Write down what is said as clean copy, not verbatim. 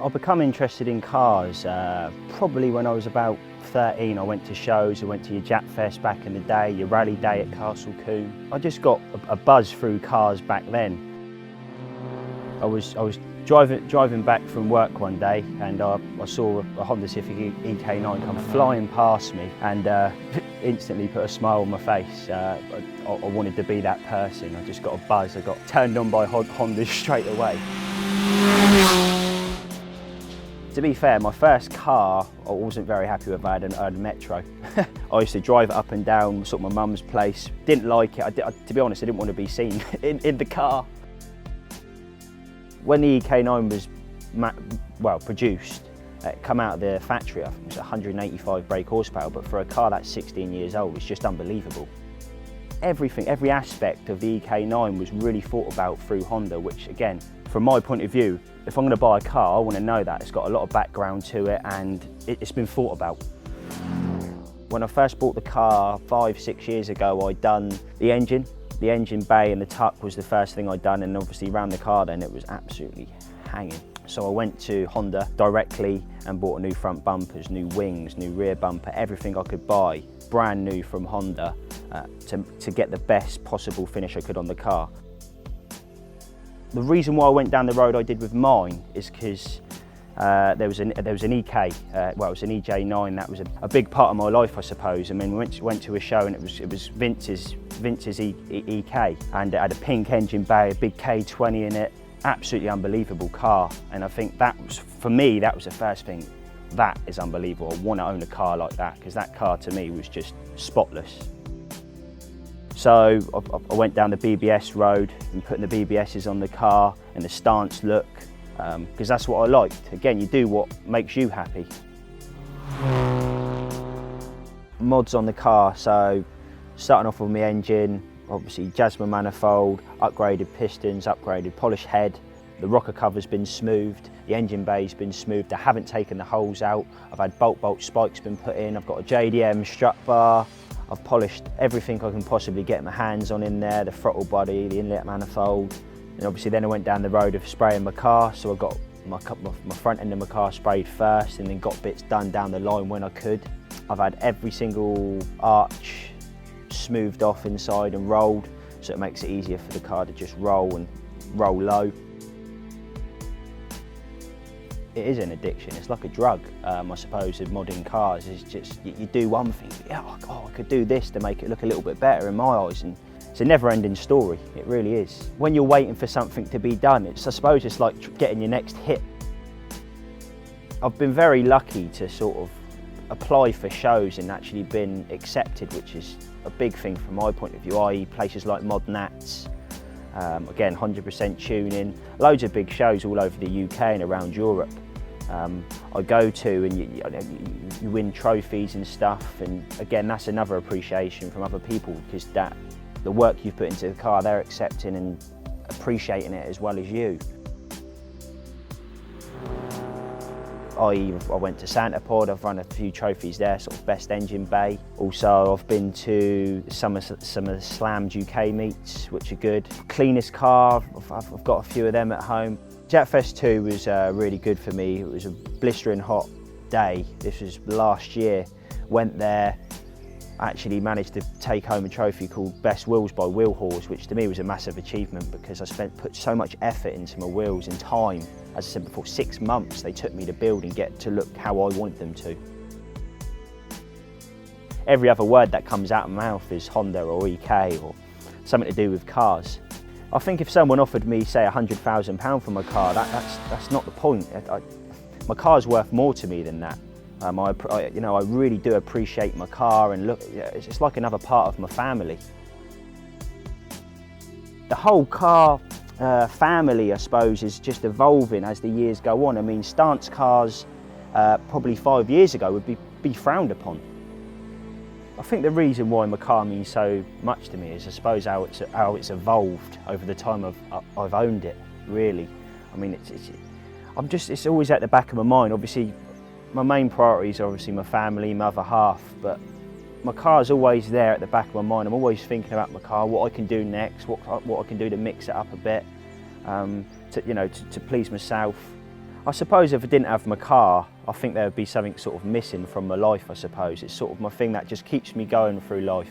I've become interested in cars probably when I was about 13. I went to shows, I went to your Jap Fest back in the day, your rally day at Castle Combe. I just got a buzz through cars back then. I was driving back from work one day and I saw a Honda Civic EK9 come flying past me and instantly put a smile on my face. I wanted to be that person. I just got a buzz. I got turned on by Hondas straight away. To be fair, my first car, I wasn't very happy with. I had a Metro. I used to drive it up and down sort of my mum's place. Didn't like it. To be honest, I didn't want to be seen in the car. When the EK9 was produced, it come out of the factory, I think it was 185 brake horsepower, but for a car that's 16 years old, it's just unbelievable. Everything, every aspect of the EK9 was really thought about through Honda, which again, from my point of view, if I'm going to buy a car, I want to know that it's got a lot of background to it and it's been thought about. When I first bought the car 5-6 years ago, I'd done the engine bay and the tuck was the first thing I'd done, and obviously around the car then it was absolutely hanging. So I went to Honda directly and bought new front bumpers, new wings, new rear bumper, everything I could buy, brand new from Honda to get the best possible finish I could on the car. The reason why I went down the road I did with mine is because there was an EK, well, it was an EJ9. That was a big part of my life, I suppose. I mean, we went to a show and it was Vince's EK, and it had a pink engine bay, a big K20 in it. Absolutely unbelievable car. And I think that was, for me, that was the first thing. That is unbelievable. I want to own a car like that, because that car to me was just spotless. So I went down the BBS road and putting the BBSs on the car and the stance look, because that's what I liked. Again, you do what makes you happy. Mods on the car, so starting off with my engine, obviously Jasmine manifold, upgraded pistons, upgraded polished head, the rocker cover's been smoothed, the engine bay's been smoothed, I haven't taken the holes out, I've had bolt spikes been put in, I've got a JDM strut bar, I've polished everything I can possibly get my hands on in there, the throttle body, the inlet manifold, and obviously then I went down the road of spraying my car, so I got my front end of my car sprayed first and then got bits done down the line when I could. I've had every single arch smoothed off inside and rolled, so it makes it easier for the car to just roll and roll low. It is an addiction, it's like a drug, I suppose, in modern cars. It's just, you do one thing, yeah, oh, I could do this to make it look a little bit better in my eyes, and it's a never-ending story, it really is. When you're waiting for something to be done, I suppose it's like getting your next hit. I've been very lucky to sort of apply for shows and actually been accepted, which is a big thing from my point of view, i.e. places like Mod Nats, again 100% tuning, loads of big shows all over the UK and around Europe. I go to and you win trophies and stuff, and again that's another appreciation from other people, because the work you've put into the car, they're accepting and appreciating it as well as you. I went to Santa Pod, I've run a few trophies there, sort of best engine bay. Also I've been to some of the Slammed UK meets, which are good. Cleanest car, I've got a few of them at home. Jap Fest 2 was really good for me. It was a blistering hot day. This was last year. Went there, actually managed to take home a trophy called Best Wheels by Wheel Horse, which to me was a massive achievement because I put so much effort into my wheels and time. As I said before, 6 months they took me to build and get to look how I wanted them to. Every other word that comes out of my mouth is Honda or EK or something to do with cars. I think if someone offered me, say, £100,000 for my car, that's not the point. My car's worth more to me than that. I really do appreciate my car, and look, it's like another part of my family. The whole car family, I suppose, is just evolving as the years go on. I mean, stance cars probably 5 years ago would be frowned upon. I think the reason why my car means so much to me is, I suppose, how it's evolved over the time I've owned it. Really, I mean, it's always at the back of my mind. Obviously, My main priorities are obviously my family, my other half, but my car's always there at the back of my mind. I'm always thinking about my car, what I can do next, what I can do to mix it up a bit, to please myself. I suppose if I didn't have my car, I think there would be something sort of missing from my life, I suppose. It's sort of my thing that just keeps me going through life.